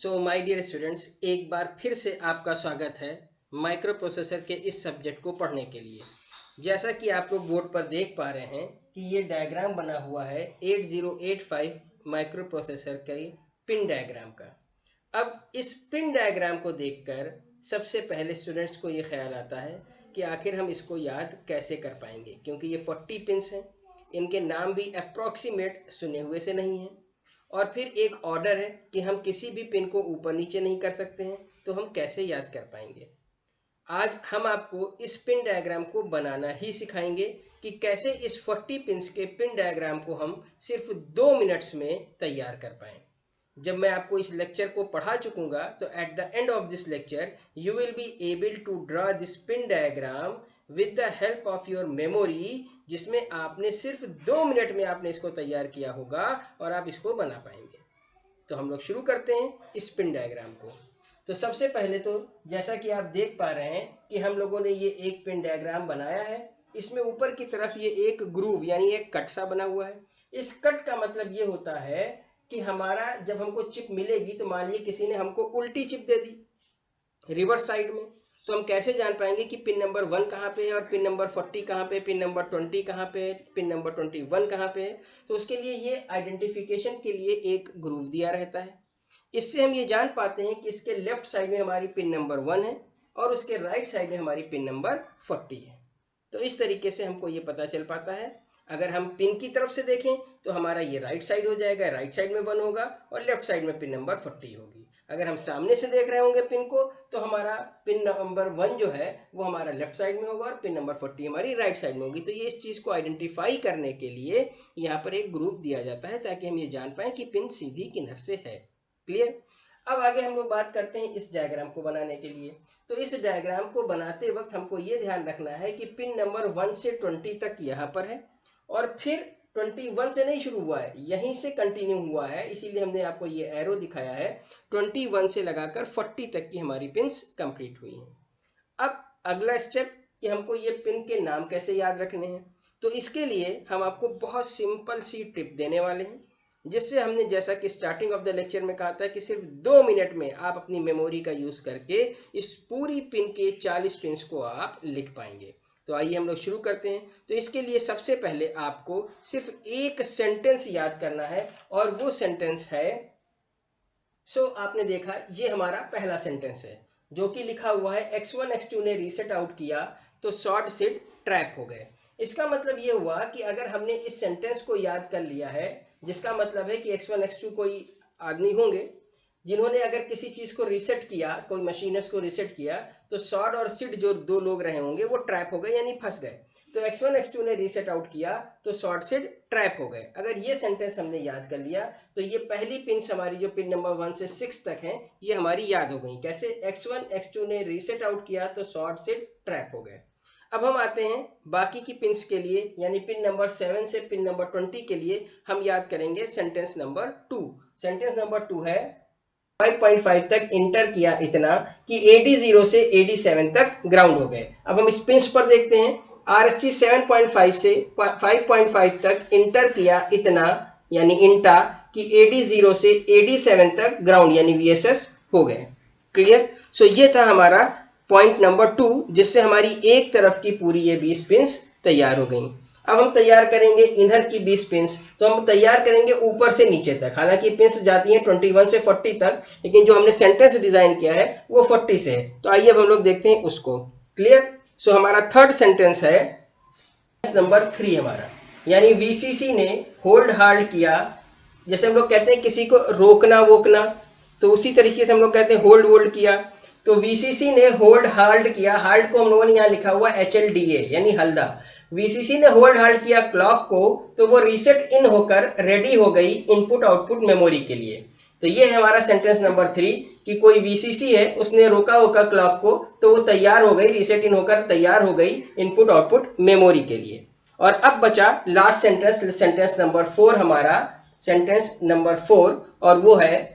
So my dear students, एक बार फिर से आपका स्वागत है माइक्रो प्रोसेसर के इस सब्जेक्ट को पढ़ने के लिए। जैसा कि आप लोग बोर्ड पर देख पा रहे हैं कि ये डायग्राम बना हुआ है 8085 माइक्रो प्रोसेसर के पिन डायग्राम का। अब इस पिन डायग्राम को देखकर सबसे पहले स्टूडेंट्स को ये ख्याल आता है कि आखिर हम इसको याद कैसे कर पाएंगे, क्योंकि ये 40 पिन्स हैं, इनके नाम भी अप्रॉक्सीमेट सुने हुए से नहीं हैं, और फिर एक ऑर्डर है कि हम किसी भी पिन को ऊपर नीचे नहीं कर सकते हैं, तो हम कैसे याद कर पाएंगे। आज हम आपको इस पिन डायग्राम को बनाना ही सिखाएंगे कि कैसे इस 40 पिन्स के पिन डायग्राम को हम सिर्फ 2 मिनट्स में तैयार कर पाएं। जब मैं आपको इस लेक्चर को पढ़ा चुकूंगा तो at the end of this lecture you will be able to draw this pin diagram with the help of your memory, जिसमें आपने सिर्फ 2 मिनट में आपने इसको तैयार किया होगा और आप इसको बना पाएंगे। तो हम लोग शुरू करते हैं इस पिन डायग्राम को। तो सबसे पहले तो जैसा कि आप देख पा रहे हैं कि हम लोगों ने ये एक पिन डायग्राम बनाया है। इसमें ऊपर की तरफ ये एक ग्रूव यानी एक कट सा बना हुआ है। इस कट का मतलब ये होता है कि हमारा जब हमको चिप मिलेगी तो मान लीजिए किसी ने हमको उल्टी चिप दे दी रिवर्स साइड में, तो हम कैसे जान पाएंगे कि पिन नंबर 1 कहाँ पे है और पिन नंबर 40 कहाँ पे, पिन नंबर 20 कहाँ पे है, पिन नंबर 21 कहाँ पे है। तो उसके लिए ये आइडेंटिफिकेशन के लिए एक ग्रूव दिया रहता है। इससे हम ये जान पाते हैं कि इसके लेफ्ट साइड में हमारी पिन नंबर 1 है और उसके राइट साइड में हमारी पिन नंबर 40 है। तो इस तरीके से हमको ये पता चल पाता है। अगर हम पिन की तरफ से देखें तो हमारा ये राइट साइड हो जाएगा, राइट साइड में 1 होगा और लेफ्ट साइड में पिन नंबर 40 होगी। अगर हम सामने से देख रहे होंगे पिन को तो हमारा पिन नंबर 1 जो है वो हमारा लेफ्ट साइड में होगा और पिन नंबर 40 हमारी राइट साइड में होगी। तो ये इस चीज को आइडेंटिफाई करने के लिए यहाँ पर एक ग्रुप दिया जाता है ताकि हम ये जान पाए कि पिन सीधी किधर से है। क्लियर। अब आगे हम लोग बात करते हैं इस डायग्राम को बनाने के लिए। तो इस डायग्राम को बनाते वक्त हमको ये ध्यान रखना है कि पिन नंबर 1 से 20 तक यहाँ पर है और फिर 21 से नहीं शुरू हुआ है, यहीं से कंटिन्यू हुआ है, इसीलिए हमने आपको ये एरो दिखाया है। 21 से लगाकर 40 तक की हमारी पिन्स कंप्लीट हुई हैं। अब अगला स्टेप कि हमको ये पिन के नाम कैसे याद रखने हैं। तो इसके लिए हम आपको बहुत सिंपल सी टिप देने वाले हैं, जिससे हमने जैसा कि स्टार्टिंग ऑफ द लेक्चर में कहा था कि सिर्फ 2 मिनट में आप अपनी मेमोरी का यूज करके इस पूरी पिन के 40 पिन्स को आप लिख पाएंगे। तो आइए हम लोग शुरू करते हैं। तो इसके लिए सबसे पहले आपको सिर्फ एक सेंटेंस याद करना है और वो सेंटेंस है, आपने देखा ये हमारा पहला सेंटेंस है जो कि लिखा हुआ है x1 x2 ने रीसेट आउट किया तो शॉर्ट सिड ट्रैप हो गए। इसका मतलब ये हुआ कि अगर हमने इस सेंटेंस को याद कर लिया है, जिसका मतलब है कि x1 x2 कोई आदमी होंगे जिन्होंने अगर किसी चीज को रीसेट किया, कोई मशीन को रीसेट किया, तो शॉर्ट और सिड जो 2 लोग रहे होंगे वो ट्रैप हो गए यानी फंस गए। तो x1 x2 ने रीसेट आउट किया तो शॉर्ट सिड ट्रैप हो गए। अगर ये सेंटेंस हमने याद कर लिया तो ये पहली पिन्स हमारी जो पिन नंबर 1 से 6 तक हैं ये हमारी याद हो गई। कैसे? x1 x2 ने रीसेट आउट किया तो शॉर्ट सिड ट्रैप हो गए। अब हम आते हैं बाकी की पिन्स के लिए, यानी पिन नंबर 7 से पिन नंबर 20 के लिए हम याद करेंगे सेंटेंस नंबर 2। सेंटेंस नंबर 2 है 5.5 तक इंटर किया इतना कि AD0 से AD7 तक ग्राउंड हो गए। अब हम इस पिंस पर देखते हैं। RST 7.5 से 5.5 तक इंटर किया इतना यानी इंटा कि AD0 से AD7 तक ग्राउंड यानी VSS हो गए। क्लियर। सो ये था हमारा पॉइंट नंबर 2, जिससे हमारी एक तरफ की पूरी ये 20 पिंस तैयार हो गई। अब हम तैयार करेंगे इधर की 20 पिंस। तो हम तैयार करेंगे ऊपर से नीचे तक। हालांकि पिंस जाती हैं 21 से 40 तक, लेकिन जो हमने सेंटेंस डिजाइन किया है वो 40 से है। तो आइए अब हम लोग देखते हैं उसको। क्लियर। सो हमारा थर्ड सेंटेंस है नंबर 3 हमारा, यानी VCC ने होल्ड हाल्ड किया। जैसे हम लोग कहते हैं किसी को रोकना वोकना, तो उसी तरीके से हम लोग कहते हैं होल्ड वोल्ड किया। तो VCC ने होल्ड हाल्ड किया। हाल्ड को हम लोगों ने यहाँ लिखा हुआ HLDA यानी हल्दा। VCC ने होल्ड हाल्ड किया क्लॉक को, तो वो रीसेट इन होकर रेडी हो गई इनपुट आउटपुट मेमोरी के लिए। तो ये है हमारा सेंटेंस नंबर 3 कि कोई VCC है, उसने रोका होगा क्लॉक को, तो वो तैयार हो गई, रीसेट इन होकर तैयार हो गई इनपुट आउटपुट मेमोरी के लिए। और अब बचा लास्ट सेंटेंस, सेंटेंस नंबर 4 हमारा, सेंटेंस नंबर 4, और वो है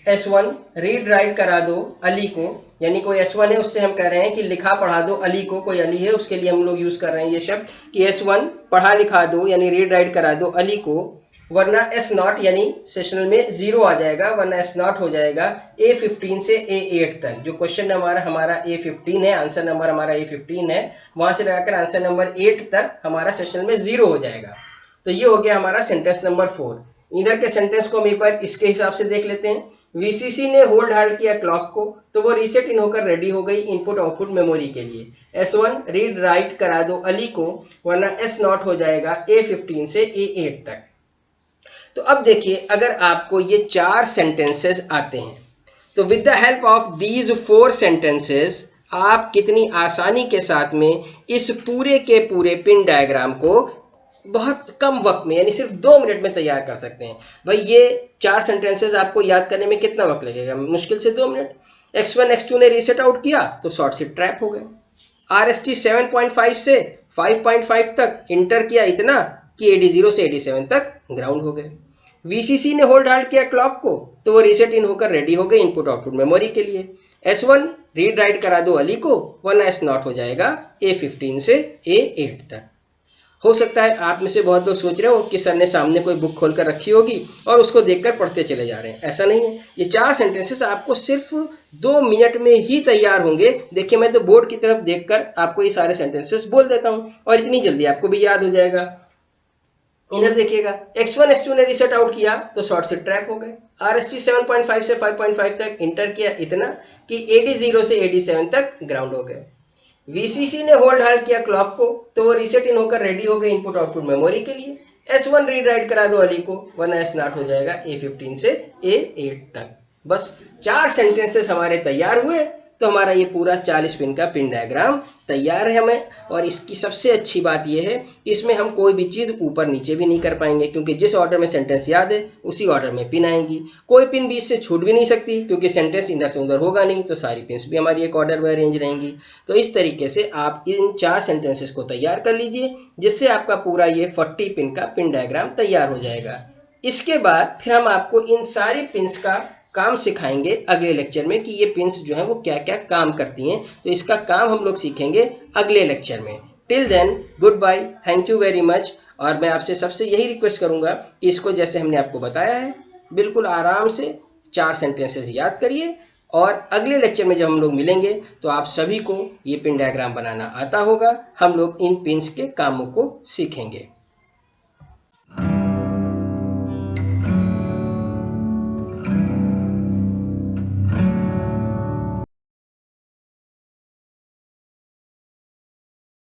S1 रीड राइट करा दो अली को, यानी कोई S1 है उससे हम कह रहे हैं कि लिखा पढ़ा दो अली को। कोई अली है उसके लिए हम लोग यूज कर रहे हैं ये शब्द कि S1 पढ़ा लिखा दो यानी रीड राइट करा दो अली को वरना एस नॉट यानी सेशनल में 0 आ जाएगा, वरना एस नॉट हो जाएगा A15 से A8 तक। जो क्वेश्चन नंबर हमारा A15 है, आंसर नंबर हमारा A15 है, वहां से लगाकर आंसर नंबर 8 तक हमारा सेशनल में 0 हो जाएगा। तो ये हो गया हमारा सेंटेंस नंबर 4। इधर के सेंटेंस को हम एक बार इसके हिसाब से देख लेते हैं। वीसीसी ने होल्ड हाल्ट किया क्लॉक को तो वो रीसेट इन होकर रेडी हो गई इनपुट आउटपुट मेमोरी के लिए। S1 रीड राइट करा दो अली को, वरना S नॉट हो जाएगा A15 से A8 तक। तो अब देखिए, अगर आपको ये 4 सेंटेंसेस आते हैं तो with the help of these 4 sentences आप कितनी आसानी के साथ में इस पूरे के पूरे पिन डायग्राम को बहुत कम वक्त में यानी सिर्फ 2 मिनट में तैयार कर सकते हैं। भाई ये 4 सेंटेंसेस आपको याद करने में कितना वक्त लगेगा? मुश्किल से 2 मिनट। x1 x2 ने रीसेट आउट किया तो शॉर्ट से ट्रैप हो गए। RST 7.5 से 5.5 तक इंटर किया इतना कि AD0 से AD7 तक ग्राउंड हो गए। VCC ने होल्ड हाल्ट किया क्लॉक को तो वो रीसेट इन होकर रेडी हो गए इनपुट आउटपुट मेमोरी के लिए। S1 रीड राइट करा दो अली को, वरना S नॉट हो जाएगा A15 से A8 तक। हो सकता है आप में से बहुत लोग सोच रहे हो कि सर ने सामने कोई बुक खोलकर रखी होगी और उसको देखकर पढ़ते चले जा रहे हैं। ऐसा नहीं है। ये 4 सेंटेंसेस आपको सिर्फ 2 मिनट में ही तैयार होंगे। देखिए, मैं तो बोर्ड की तरफ देखकर आपको ये सारे सेंटेंसेस बोल देता हूँ और इतनी जल्दी आपको भी याद हो जाएगा। इधर देखिएगा, x1 x2 ने रीसेट आउट किया तो शॉर्ट से ट्रैप हो गए। RST 7.5 से 5.5 तक इंटर किया इतना कि AD0 से AD7 तक ग्राउंड हो गए। VCC ने होल्ड हाल्ट किया क्लॉक को तो वो रीसेट इन होकर रेडी हो गए इनपुट आउटपुट मेमोरी के लिए। S1 रीड राइट करा दो अली को, वरना S नॉट हो जाएगा A15 से A8 तक। बस 4 सेंटेंसेस हमारे तैयार हुए तो हमारा ये पूरा 40 पिन का पिन डायग्राम तैयार है हमें। और इसकी सबसे अच्छी बात यह है कि इसमें हम कोई भी चीज़ ऊपर नीचे भी नहीं कर पाएंगे, क्योंकि जिस ऑर्डर में सेंटेंस याद है उसी ऑर्डर में पिन आएंगी। कोई पिन बीच से छूट भी नहीं सकती, क्योंकि सेंटेंस इधर से उधर होगा नहीं, तो सारी पिन्स भी हमारी एक ऑर्डर में अरेंज रहेंगी। तो इस तरीके से आप इन 4 सेंटेंसेस को तैयार कर लीजिए, जिससे आपका पूरा ये 40 पिन का पिन डायग्राम तैयार हो जाएगा। इसके बाद फिर हम आपको इन सारी पिन्स का काम सिखाएंगे अगले लेक्चर में कि ये पिन्स जो हैं वो क्या क्या काम करती हैं। तो इसका काम हम लोग सीखेंगे अगले लेक्चर में। Till then, good bye, thank you very much. और मैं आपसे सबसे यही रिक्वेस्ट करूंगा कि इसको जैसे हमने आपको बताया है बिल्कुल आराम से 4 सेंटेंसेस याद करिए, और अगले लेक्चर में जब हम लोग मिलेंगे तो आप सभी को ये पिन डायग्राम बनाना आता होगा। हम लोग इन पिन्स के कामों को सीखेंगे।